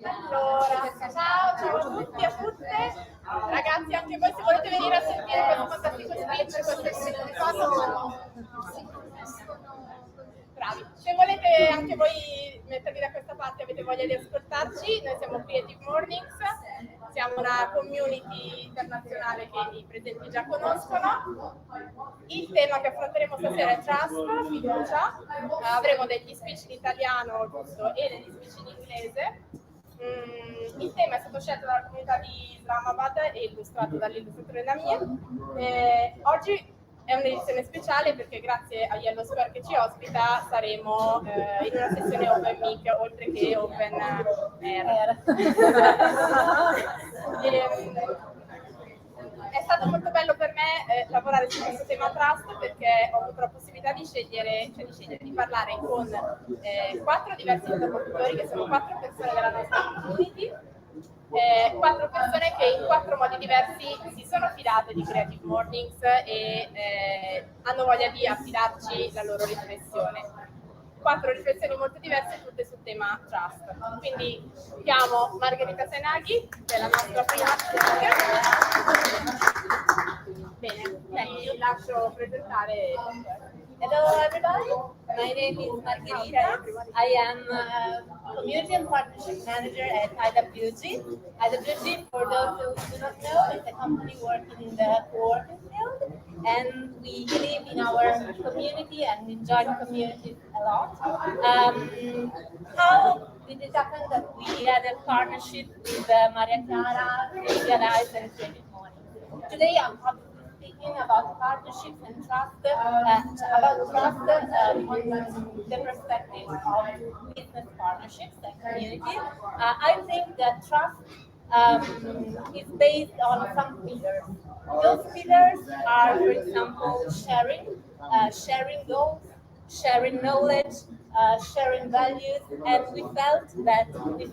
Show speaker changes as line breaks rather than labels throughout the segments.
Allora, ciao a tutti e a tutte. Ragazzi, anche voi se volete venire a sentire questo fantastico speech, questo ricordo, bravi. Se volete anche voi mettervi da questa parte, avete voglia di ascoltarci, noi siamo Creative Mornings, siamo una community internazionale che i presenti già conoscono. Il tema che affronteremo stasera è trust, fiducia. Avremo degli speech in italiano giusto e degli speech in inglese. Il tema è stato scelto dalla comunità di Islamabad e illustrato dall'illustratore Namir. Oggi è un'edizione speciale perché grazie a Yellow Square che ci ospita saremo in una sessione Open Mic oltre che Open Air. È stato molto bello per me lavorare su questo tema trust perché ho avuto la possibilità di scegliere, di parlare con 4 diversi interlocutori che sono 4 persone della nostra community, 4 persone che in 4 modi diversi si sono fidate di Creative Mornings e hanno voglia di affidarci la loro riflessione. 4 riflessioni molto diverse, tutte sul tema trust. Quindi chiamo Margherita Senaghi, che è la nostra prima speaker. Bene, ti lascio presentare.
Hello everybody, my name is Margherita. I am a Community and Partnership Manager at IWG. IWG, for those who do not know, is a company working in the co-working field, and we believe in our community and we join communities a lot. How did it happen that we had a partnership with Maria Clara, Realize and Creative Morning? Today I'm speaking about partnerships and trust, about trust on the perspective of business partnerships and community. I think that trust is based on some pillars. Those pillars are, for example, sharing goals, sharing knowledge, sharing values, and we felt that we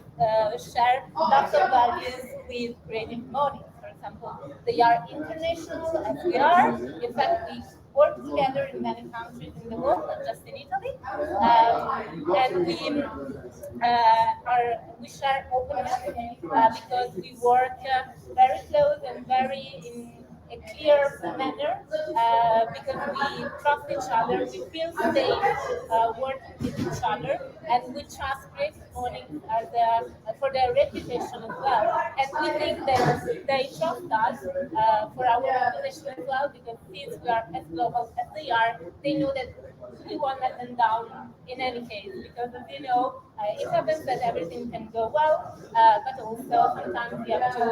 share lots of values with Creative Mornings. For example, they are international as we are. In fact, we work together in many countries in the world, not just in Italy. And we share openness because we work very close and very in a clear manner because we trust each other, we feel safe working with each other, and we trust Creative Mornings for their reputation as well. And we think that they trust us for our reputation as well because since we are as global as they are, they know that we won't let them down in any case because as you know, it happens that everything can go well, but also sometimes we have to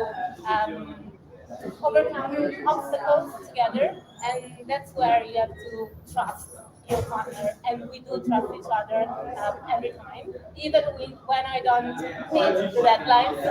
overcome obstacles together, and that's where you have to trust your partner, and we do trust each other every time, even when I don't meet the deadlines.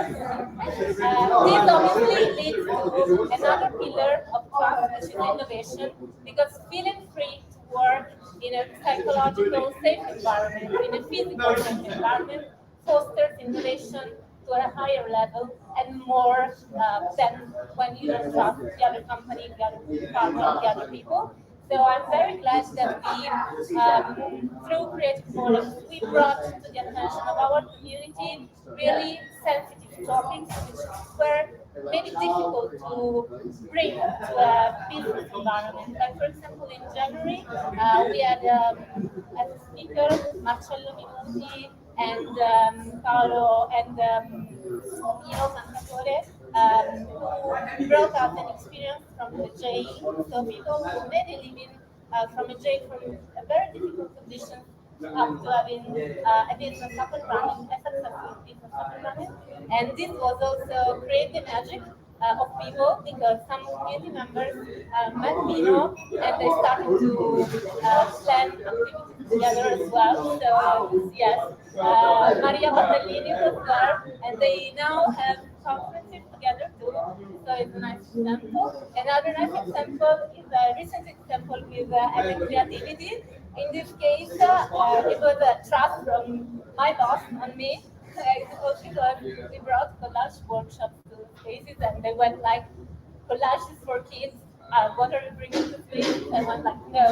This obviously leads to another pillar of trust, which is innovation, because feeling free to work in a psychological safe environment, in a physical safe environment, fosters innovation to a higher level and more than when you don't trust the other company, the other partner, the other people. So I'm very glad that we, through Creative Mornings, we brought to the attention of our community really sensitive topics which were maybe difficult to bring to a business environment. Like for example, in January, we had as a speaker Marcello Minuti and Paolo and Santatore, who brought us an experience from the jail. So people who made a living from a jail from a very difficult condition up to having a business up and running, a successful business up and running. And this was also creating magic of people because some community members met Pino and they started to plan activities together as well. So yes, Maria Battaglini was there and they now have conferences together too. So it's a nice example. Another nice example is a recent example with Epic Creativity. In this case, it was a trust from my boss on me. I suppose because we brought collage workshops to spaces and they went like collages for kids what are you bringing to space? I was like, no,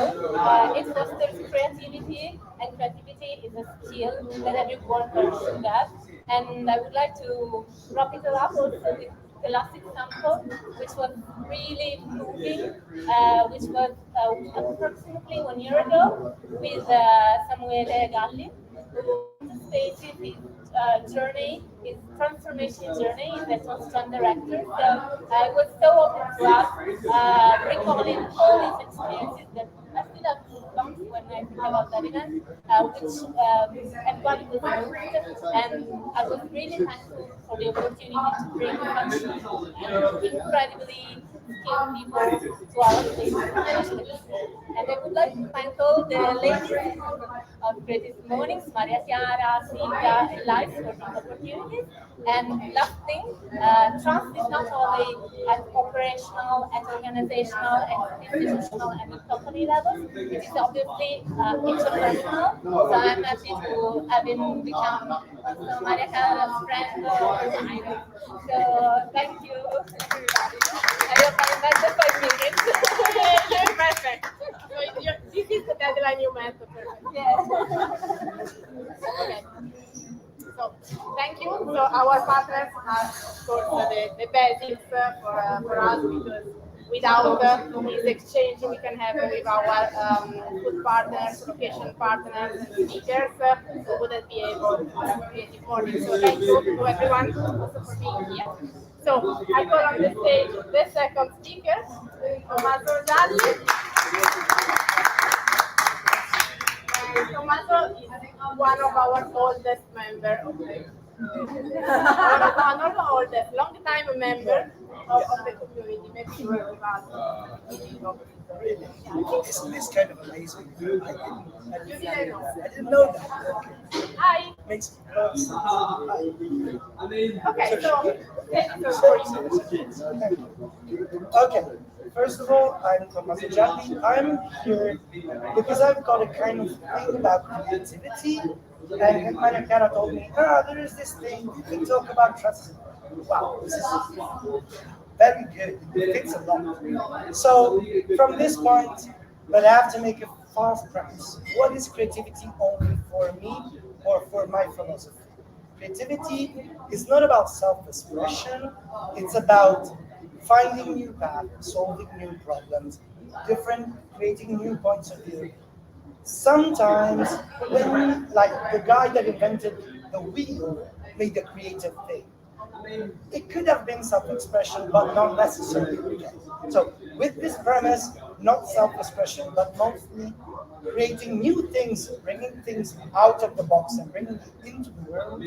it fosters creativity, and creativity is a skill that everyone should have. And I would like to wrap it all up also with the last example, which was really moving, which was approximately 1 year ago with Samuele Galli, who anticipated his journey, his transformation journey in the Transform director. So I was so open to us recalling all these experiences that I still have goosebumps when I think about that event, which everybody was moved, and I was really thankful for the opportunity to bring functional and incredibly skilled people to our space. And I would like to thank all the ladies of Creative Mornings, Maria Chiara, Silvia, and Life for these opportunities. And last thing, trust is not only at operational, at organizational, at institutional, and at company levels. It is obviously interpersonal. So I'm happy to having become also Maria Chiara's friend over time. So thank you, everybody. I hope I remember 5 minutes.
You're perfect. So this is the deadline you met.
Yes.
Okay. So thank you. So our partners are, of course, the basics for us, because without this exchange we can have with our food partners, location partners, and speakers, we wouldn't be able to have Creative Morning. So thank you to everyone also for being here. So I call on the stage the second speaker, Tommaso Gialli. Tommaso is one of our oldest members of the not oldest, long time member of the community. Maybe you were with us.
It's kind of amazing.
You didn't know.
I didn't know that.
Hi.
Makes me nervous.
Okay, so thank you for you.
Okay, first of all, I'm Tommaso Gialli. I'm here because I've got a kind of thing about creativity, and Maria Chiara told me, there is this thing, you can talk about trust. Wow, this is very good. It fits a lot. So, from this point, but I have to make a false premise. What is creativity only for me or for my philosophy? Creativity is not about self-expression, it's about finding new paths, solving new problems, creating new points of view. Sometimes, when, like the guy that invented the wheel made a creative thing, it could have been self-expression, but not necessarily. Okay. So, with this premise, not self-expression, but mostly creating new things, bringing things out of the box and bringing it into the world,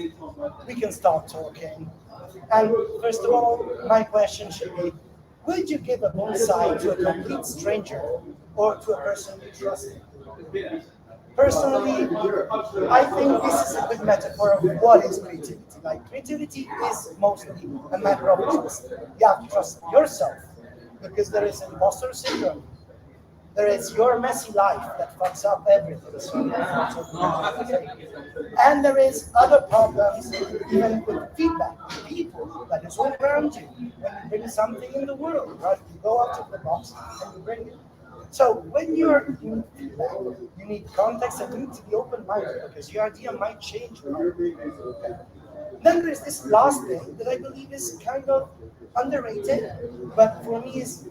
we can start talking. And first of all, my question should be, would you give a bonsai to a complete stranger or to a person you trust? Personally, I think this is a good metaphor of what is creativity. Like, creativity is mostly a matter of trust. You have to trust yourself, because there is imposter syndrome. There is your messy life that fucks up everything. And there is other problems, even with feedback, people that is all around you. When you bring something in the world, right? You go out of the box and you bring it. So when you need feedback, you need context, and you need to be open-minded, because your idea might change. Okay. Then there's this last thing that I believe is kind of underrated, but for me is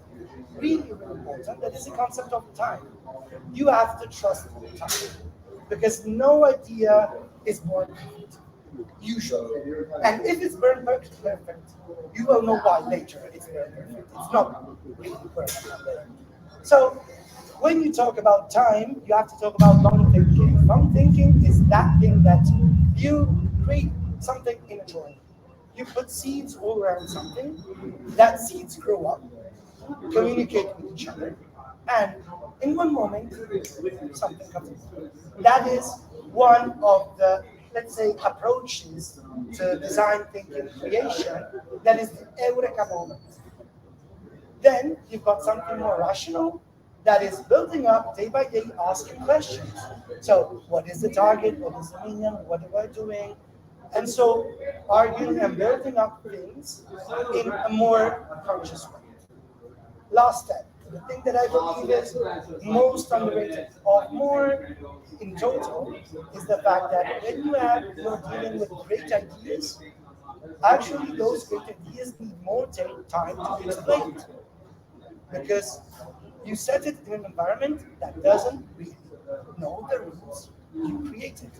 really, really important. That is the concept of time. You have to trust time, because no idea is born perfect, usually. And if it's born perfect, you will know why later it's born perfect. It's not really perfect. So when you talk about time, you have to talk about long thinking. Long thinking is that thing that you create something in a drawing. You put seeds all around something, that seeds grow up, communicate with each other, and in one moment, something comes in. That is one of the, let's say, approaches to design thinking creation, that is the eureka moment. Then you've got something more rational, that is building up day by day, asking questions. So, what is the target? What is the medium? What am I doing? And so, arguing and building up things in a more conscious way. Last step, the thing that I believe is most underrated of more in total is the fact that when you're dealing with great ideas, actually those great ideas need more time to be explained because you set it in an environment that doesn't really know the rules you created.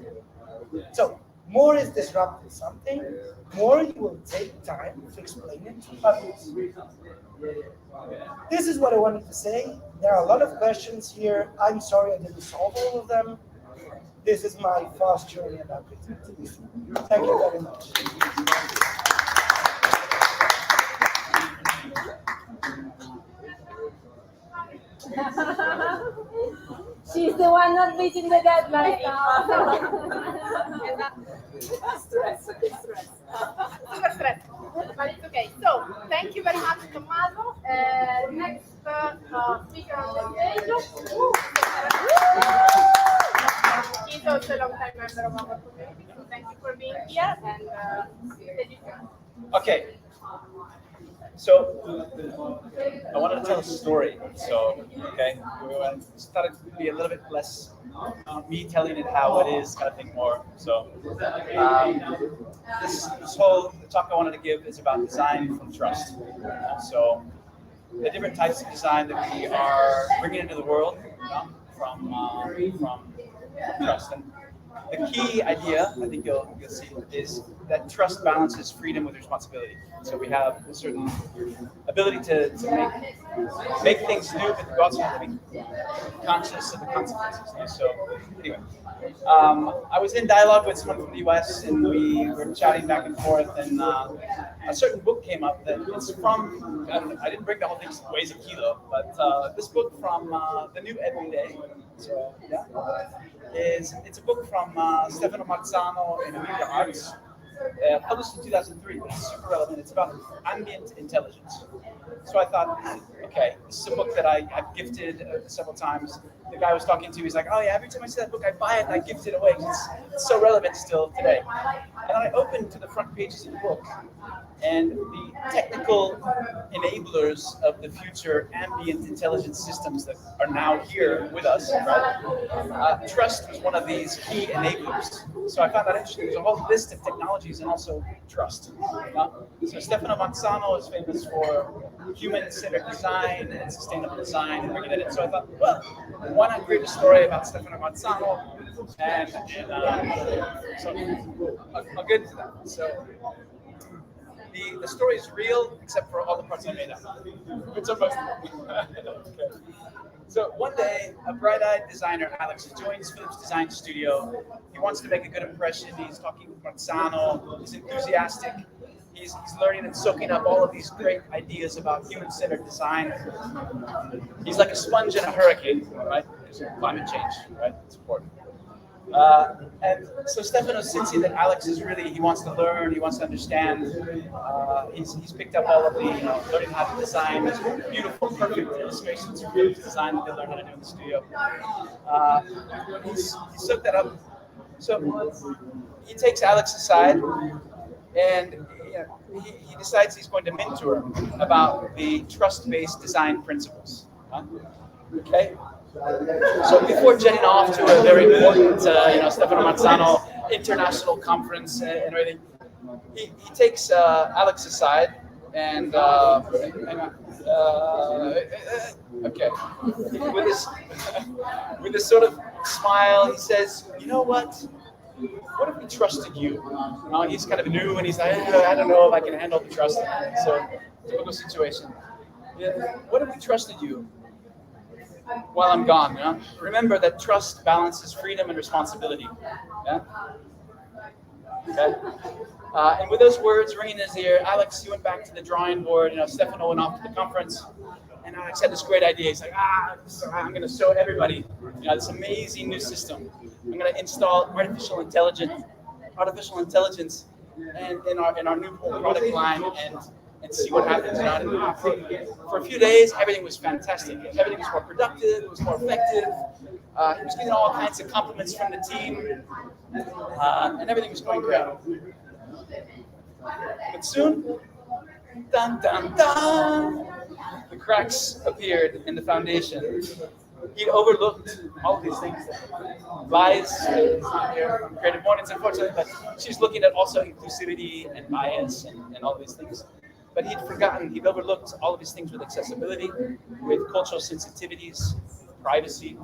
So more is disrupting something, more you will take time to explain it to others. This is what I wanted to say. There are a lot of questions here. I'm sorry I didn't solve all of them. This is my fast journey about creativity. Thank you very much.
She's the one not meeting the deadline now.
Stress. Super stress. But it's okay. So, thank you very much, Tommaso. Next speaker on the stage. He's also a long-time member of our community. So thank you for being here. And stage is yours.
Okay. So I wanted to tell a story. So we thought it would be a little bit less me telling it how it is, kind of thing more. So this whole talk I wanted to give is about design from trust. So the different types of design that we are bringing into the world from trust. And the key idea, I think you'll see, is that trust balances freedom with responsibility. So we have a certain ability to make things new, but we also have to be conscious of the consequences. So anyway, I was in dialogue with someone from the US, and we were chatting back and forth, and a certain book came up that it's from, I didn't bring the whole thing, it weighs a kilo, but this book from The New Everyday, so yeah, it's a book from Stefano Marzano and Amiga Arts, published in 2003, but it's super relevant. It's about ambient intelligence. So I thought, okay, this is a book that I've gifted several times. The guy I was talking to, he's like, oh yeah, every time I see that book, I buy it and I gift it away. It's so relevant still today. And then I opened to the front pages of the book, and the technical enablers of the future ambient intelligence systems that are now here with us, right? Trust was one of these key enablers. So I found that interesting. There's a whole list of technologies and also trust. So Stefano Marzano is famous for human-centered design and sustainable design and bringing that in. So I thought, well, why not create a story about Stefano Marzano? And so I'll get into that. So the story is real, except for all the parts I made up. It's almost okay. So one day, a bright-eyed designer, Alex, joins Philips Design Studio. He wants to make a good impression. He's talking with Marzano. He's enthusiastic. He's learning and soaking up all of these great ideas about human-centered design. He's like a sponge in a hurricane, right? Because of climate change, right? It's important. And so Stefano sensing that Alex is really, he wants to learn, he wants to understand. He's picked up all of the, learning how to design these beautiful, perfect illustrations for design that they learn how to do in the studio. He's soaked that up. So he takes Alex aside, and he decides he's going to mentor him about the trust-based design principles. Okay. So before jetting off to a very important, Stefano Marzano international conference and everything, he takes Alex aside and okay, with this sort of smile, he says, "You know what? What if we trusted you?" He's kind of new, and he's like, "I don't know if I can handle the trust." So typical situation. Yeah, what if we trusted you while I'm gone? Remember that trust balances freedom and responsibility. Yeah. Okay. And with those words ringing in his ear, Alex, he went back to the drawing board. Stefano went off to the conference, and Alex had this great idea. He's like, I'm going to show everybody, this amazing new system. I'm going to install artificial intelligence, and in our new product line, and see what happens. For a few days, everything was fantastic. Everything was more productive. It was more effective. He was getting all kinds of compliments from the team, and everything was going great. But soon, Dun, dun, dun. The cracks appeared in the foundation. He overlooked all of these things. Lies is not here from Creative Mornings, unfortunately, but she's looking at also inclusivity and bias and all these things. But he'd overlooked all of these things with accessibility, with cultural sensitivities, privacy,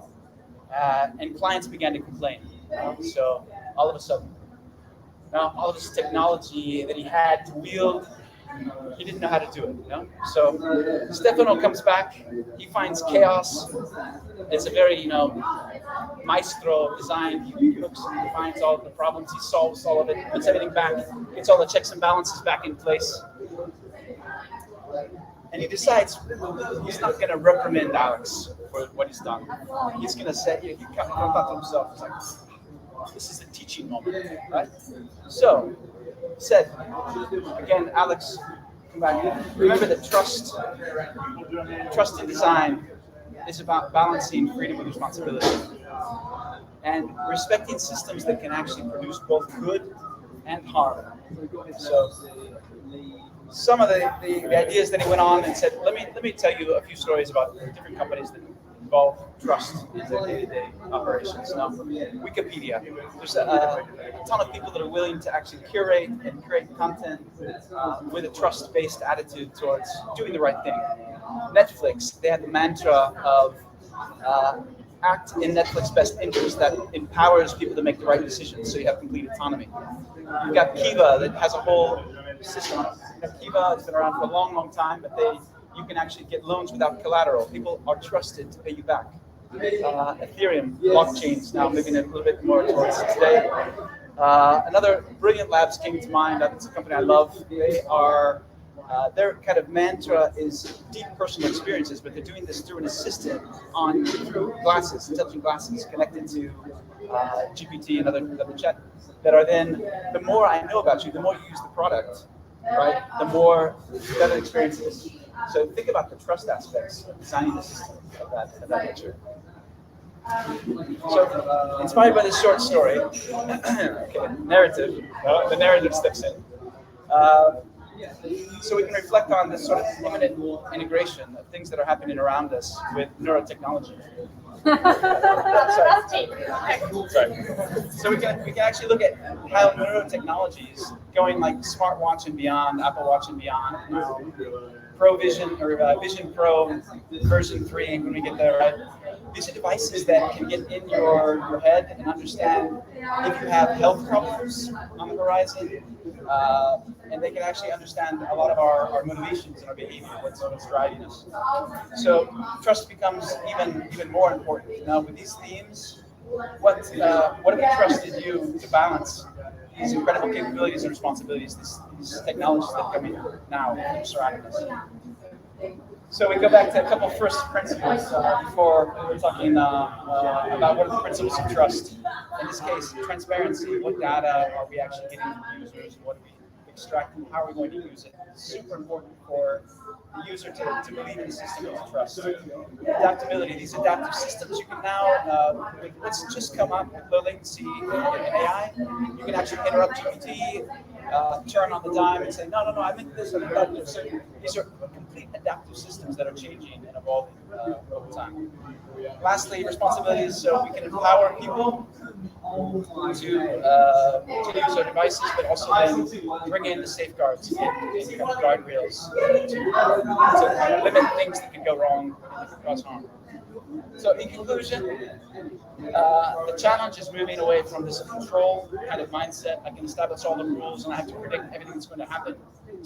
and clients began to complain. So all of a sudden, now all of this technology that he had to wield, he didn't know how to do it. So Stefano comes back. He finds chaos. It's a very maestro design. He looks and finds all of the problems. He solves all of it, puts everything back, gets all the checks and balances back in place. And he decides he's not going to reprimand Alex for what he's done. He's going to say, he thought to himself, he's like, this is a teaching moment, right? So, said, again, Alex, come back. Remember that trust in design is about balancing freedom with responsibility and respecting systems that can actually produce both good and harm. So, some of the ideas that he went on and said, let me tell you a few stories about different companies that involve trust in their day-to-day operations. Now, Wikipedia, there's a ton of people that are willing to actually curate and create content with a trust-based attitude towards doing the right thing. Netflix, they had the mantra of act in Netflix's best interest that empowers people to make the right decisions, so you have complete autonomy. You've got Kiva that has a whole system. Kiva has been around for a long, long time, but you can actually get loans without collateral. People are trusted to pay you back. Ethereum blockchains now moving a little bit more towards today. Another Brilliant Labs came to mind. That's a company I love. They are their kind of mantra is deep personal experiences, but they're doing this through an assistant through glasses, intelligent glasses connected to GPT and other chat that are then, the more I know about you, the more you use the product, right? The more better experiences. So think about the trust aspects of designing the system of that nature. So, inspired by this short story, narrative, the narrative steps in. So we can reflect on this sort of imminent integration of things that are happening around us with neurotechnology. Sorry. So we can actually look at how neurotechnology is going, like smartwatch and beyond, Apple Watch and beyond, Pro Vision or Vision Pro version 3 when we get there, right? These are devices that can get in your head and understand if you have health problems on the horizon, and they can actually understand a lot of our motivations and our behavior, what's driving us. So trust becomes even more important. Now with these themes, what have we trusted you to balance these incredible capabilities and responsibilities, these technologies that come in now surrounding us? So we go back to a couple of first principles before we're talking about what are the principles of trust. In this case, transparency. What data are we actually getting from users? What are we extracting? How are we going to use it? It's super important for the user to believe in the system and to trust. Adaptability. These adaptive systems, you can now, with what's just come up with low latency and AI, you can actually interrupt GPT, turn on the dime and say, no, I meant this and that. So these are complete adaptive systems that are changing and evolving over time. Lastly, responsibilities. So we can empower people to use our devices, but also then bring in the safeguards and kind of guardrails to limit things that can go wrong and that can cause harm. So in conclusion, the challenge is moving away from this control kind of mindset. I can establish all the rules and I have to predict everything that's going to happen,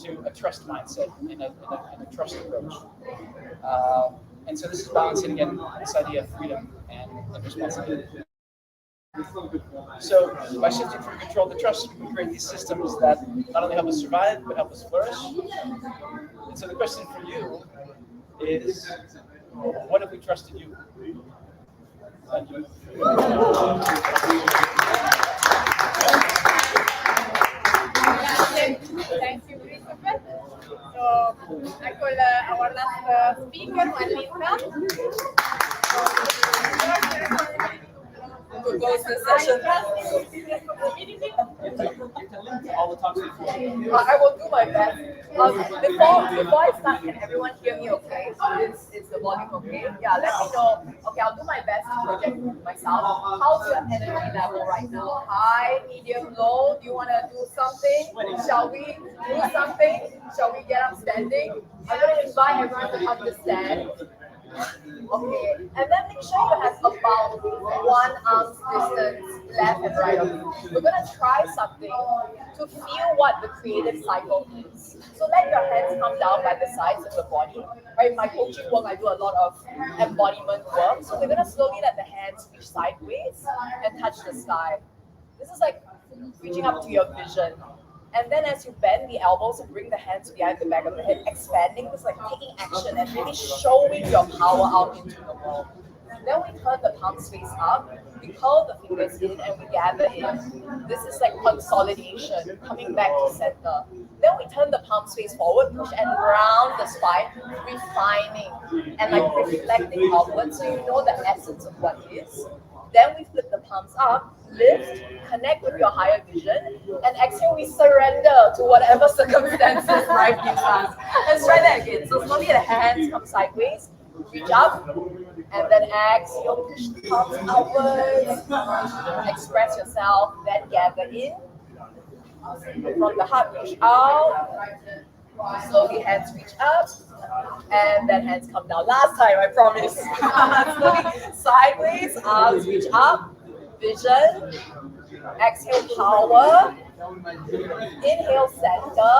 to a trust mindset and a trust approach. And so this is balancing again this idea of freedom and responsibility. So by shifting from control to trust, we can create these systems that not only help us survive, but help us flourish. And so the question for you is, what have we trusted you? Thank you.
Thank you, Christopher. So I call our last speaker, Marlita.
Good goes the session.
All the talks before.
I will do my best. Before I start, can everyone hear me okay? Is the volume okay? Yeah, let me know. Okay, I'll do my best to project myself. How's your energy level right now? High, medium, low? Do you want to do something? Shall we do something? Shall we get up standing? I'm going to invite everyone to come to stand. Okay, and then make sure you have about 1 arm's distance left and right of you. We're gonna try something to feel what the creative cycle is. So let your hands come down by the sides of the body. Right, in my coaching work, I do a lot of embodiment work. So we're gonna slowly let the hands reach sideways and touch the sky. This is like reaching up to your vision. And then as you bend the elbows and bring the hands behind the back of the head, expanding, this like taking action and really showing your power out into the world. Then we turn the palms face up, we curl the fingers in and we gather in. This is like consolidation, coming back to center. Then we turn the palms face forward, push and round the spine, refining and like reflecting outwards so you know the essence of what is. Then we flip the palms up, lift, connect with your higher vision, and exhale, we surrender to whatever circumstances life gives us. Let's try that again. So slowly the hands come sideways, reach up, and then exhale, push the palms outwards, express yourself, then gather in. From the heart, reach out. Slowly hands reach up, and then hands come down. Last time, I promise. Slowly sideways, arms reach up, vision. Exhale, power. Inhale, center.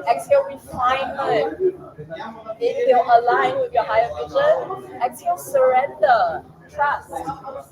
Exhale, refinement. Inhale, align with your higher vision. Exhale, surrender. Trust,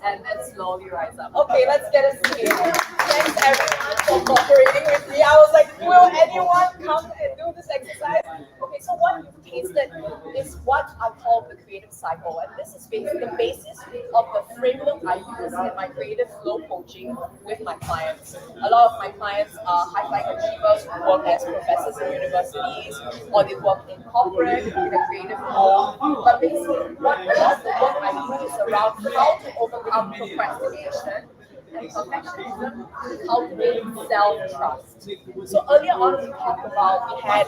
and then slowly rise up. Okay, let's get a seat. Thanks everyone for cooperating with me. I was like, will anyone come and do this exercise? Okay, so what you've tasted is what I call the creative cycle, and this is the basis of the framework I use in my creative flow coaching with my clients. A lot of my clients are high-flying achievers who work as professors in universities, or they work in corporate in a creative role. But basically, what a lot of the work I do is around how to overcome procrastination and perfectionism to cultivate self-trust. So earlier on we talked about, we had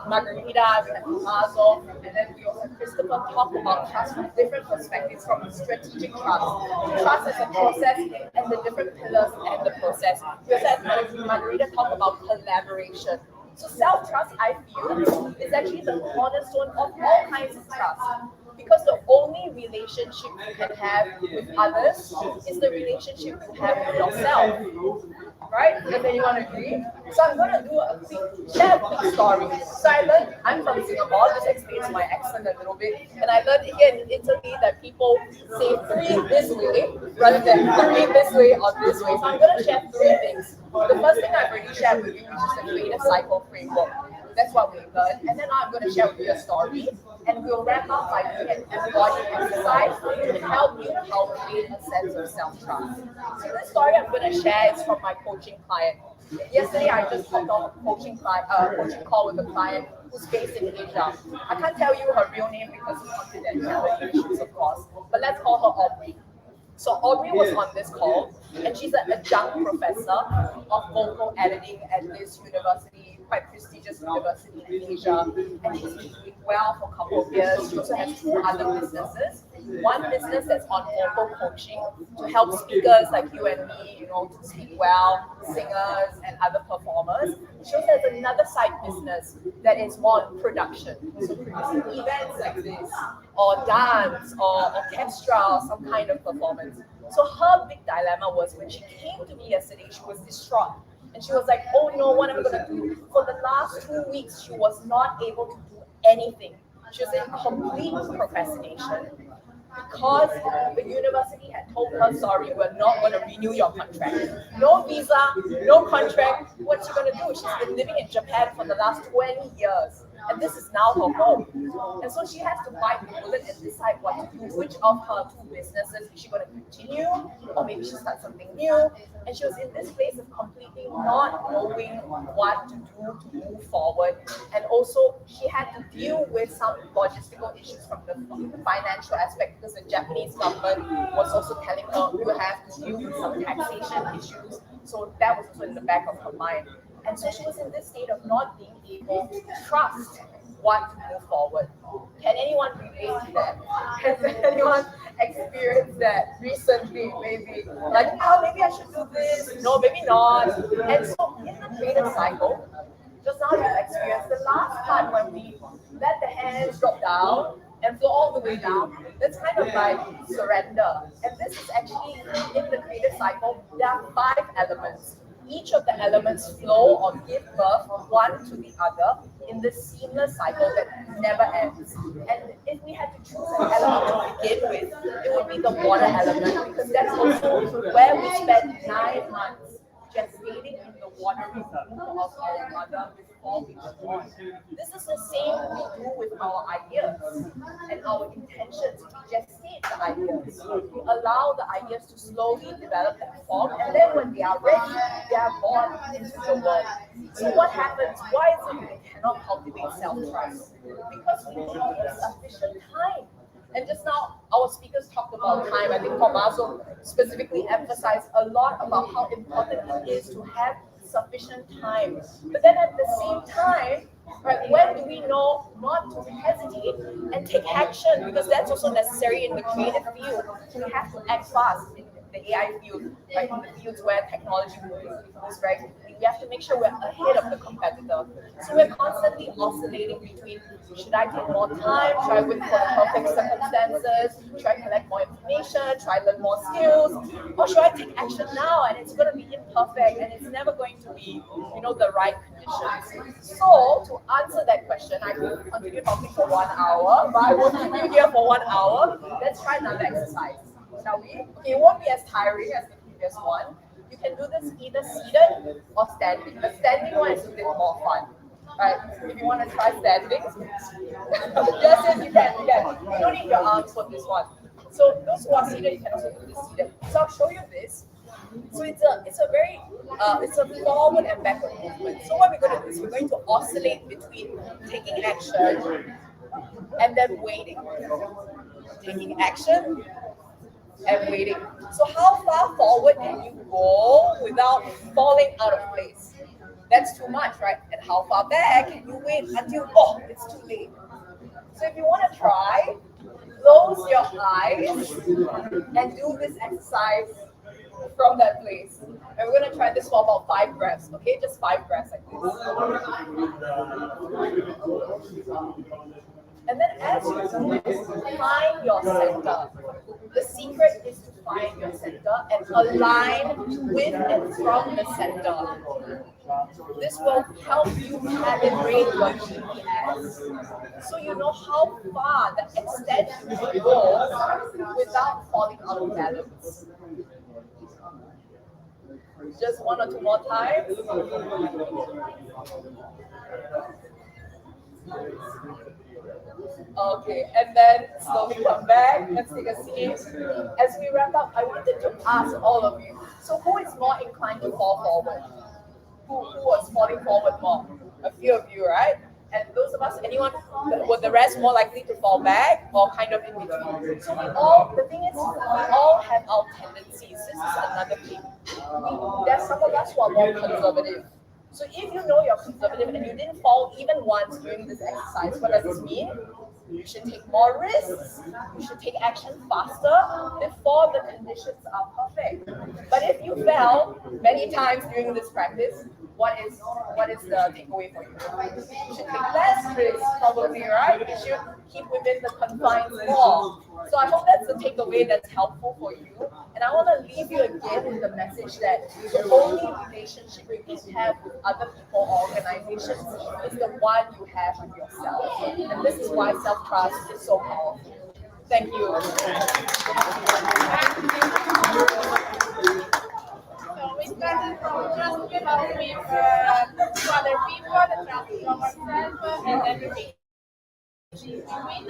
Margarita, we had Mazo, and then we also had Christopher talk about trust from different perspectives, from strategic trust as a process, and the different pillars and the process. We also had Margarita talk about collaboration. So self-trust, I feel, is actually the cornerstone of all kinds of trust. Because the only relationship you can have with others is the relationship you have with yourself. Right? Does anyone agree? So I'm going to share a quick story. So I learned, I'm from Singapore, this explains my accent a little bit. And I learned here in Italy that people say 3 this way rather than 3 this way or this way. So I'm going to share 3 things. The first thing I've already shared with you, which is the creative cycle framework. That's what we learned. And then now I'm going to share with you a story. And we'll wrap up by doing an embodied exercise to help you cultivate a sense of self-trust. So this story I'm going to share is from my coaching client. Yesterday, I just hopped on a coaching call with a client who's based in Asia. I can't tell you her real name because of confidentiality issues, of course. But let's call her Aubrey. So Aubrey was on this call, and she's an adjunct professor of vocal editing at this university, quite prestigious university in Asia. And she's been doing well for a couple of years. She also has 2 other businesses. One business that's on vocal coaching to help speakers like you and me, to speak well, singers and other performers. She also has another side business that is more on production. So producing events like this, or dance, or orchestra, or some kind of performance. So her big dilemma was when she came to me yesterday, she was distraught. And she was like, oh no, what am I going to do? For the last 2 weeks, she was not able to do anything. She was in complete procrastination because the university had told her, sorry, we're not going to renew your contract. No visa, no contract. What's she going to do? She's been living in Japan for the last 20 years. And this is now her home. And so she has to bite the bullet and decide what to do. Which of her 2 businesses is she going to continue? Or maybe she'll start something new. And she was in this place of completely not knowing what to do to move forward. And also, she had to deal with some logistical issues from the financial aspect because the Japanese government was also telling her you have to deal with some taxation issues. So that was also in the back of her mind. And so she was in this state of not being able to trust what to move forward. Can anyone relate to that? Has anyone experienced that recently? Maybe like, oh, maybe I should do this. No, maybe not. And so in the creative cycle, just now you experienced the last part when we let the hands drop down and flow all the way down. That's kind of like surrender. And this is actually in the creative cycle, there are 5 elements. Each of the elements flow or give birth one to the other in this seamless cycle that never ends. And if we had to choose an element to begin with, it would be the water element, because that's also where we spend 9 months gestating in the watery womb of our mother before we were born. This is the same we do with our ideas and our intentions. We gestate the ideas. We allow the ideas to slowly develop and form, and then when they are ready, they are born into the world. So what happens? Why is it we cannot cultivate self-trust? Because we don't give sufficient time. And just now, our speakers talked about time. I think Tommaso specifically emphasized a lot about how important it is to have sufficient time. But then at the same time, right, when do we know not to hesitate and take action? Because that's also necessary in the creative field. We have to act fast in the AI field, right, in the fields where technology moves very quickly. We have to make sure we're ahead of the competitor. So we're constantly oscillating between, should I take more time? Should I wait for the perfect circumstances? Should I collect more information? Should I learn more skills? Or should I take action now? And it's going to be imperfect and it's never going to be, the right conditions. So to answer that question, I could continue talking for 1 hour, but I won't keep you here for 1 hour. Let's try another exercise, shall we? Okay, it won't be as tiring as the previous one. You can do this either seated or standing. The standing one is a bit more fun. Right? If you want to try standing, yes, you can. You don't need your arms for this one. So those who are seated, you can also do this seated. So I'll show you this. So it's a forward and backward movement. So what we're going to do is we're going to oscillate between taking action and then waiting. Taking action and waiting. So how far forward can you go without falling out of place? That's too much, right? And how far back can you wait until, it's too late? So if you want to try, close your eyes and do this exercise from that place. And we're going to try this for about 5 breaths, okay? Just 5 breaths like this. And then as you do this, find your center. The secret is to find your center and align with and from the center. This will help you calibrate your GPS, so you know how far the extent you can go without falling out of balance. Just 1 or 2 more times. Okay, and then slowly come back. Let's take a seat. As we wrap up, I wanted to ask all of you, so who is more inclined to fall forward? Who was falling forward more? A few of you, right? And those of us, were the rest more likely to fall back or kind of in between? So the thing is, we all have our tendencies. This is another thing. There's some of us who are more conservative. So if you know you're conservative and you didn't fall even once during this exercise, what does this mean? You should take more risks. You should take action faster before the conditions are perfect. But if you fell many times during this practice, what is the takeaway for you? You should take less risks, probably, right? You should keep within the confines more. So I hope that's the takeaway that's helpful for you. And I want to leave you again with the message that the only relationship you can have with other people or organizations is the one you have with yourself. And this is why self-trust is so powerful. Thank you.
So we started from trust without with other people, the trust from ourselves, and everything in between.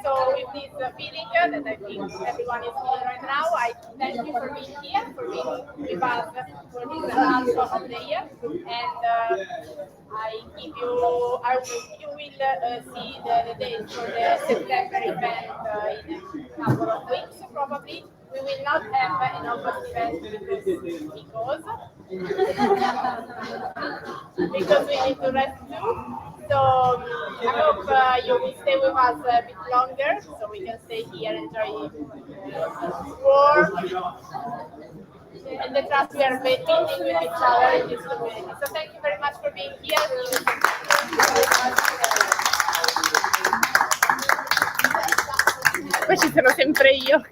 So with this feeling that I think everyone is feeling right now, I thank you for being here, for being with us for this last of the year, and you will see the date for the September event in a couple of weeks probably. we will not have an open event because we need to rest too. So I hope you will stay with us a bit longer so we can stay here and enjoy warm and the trust we are building with each other in this community. So thank you very much for being here. Poi ci sono sempre io.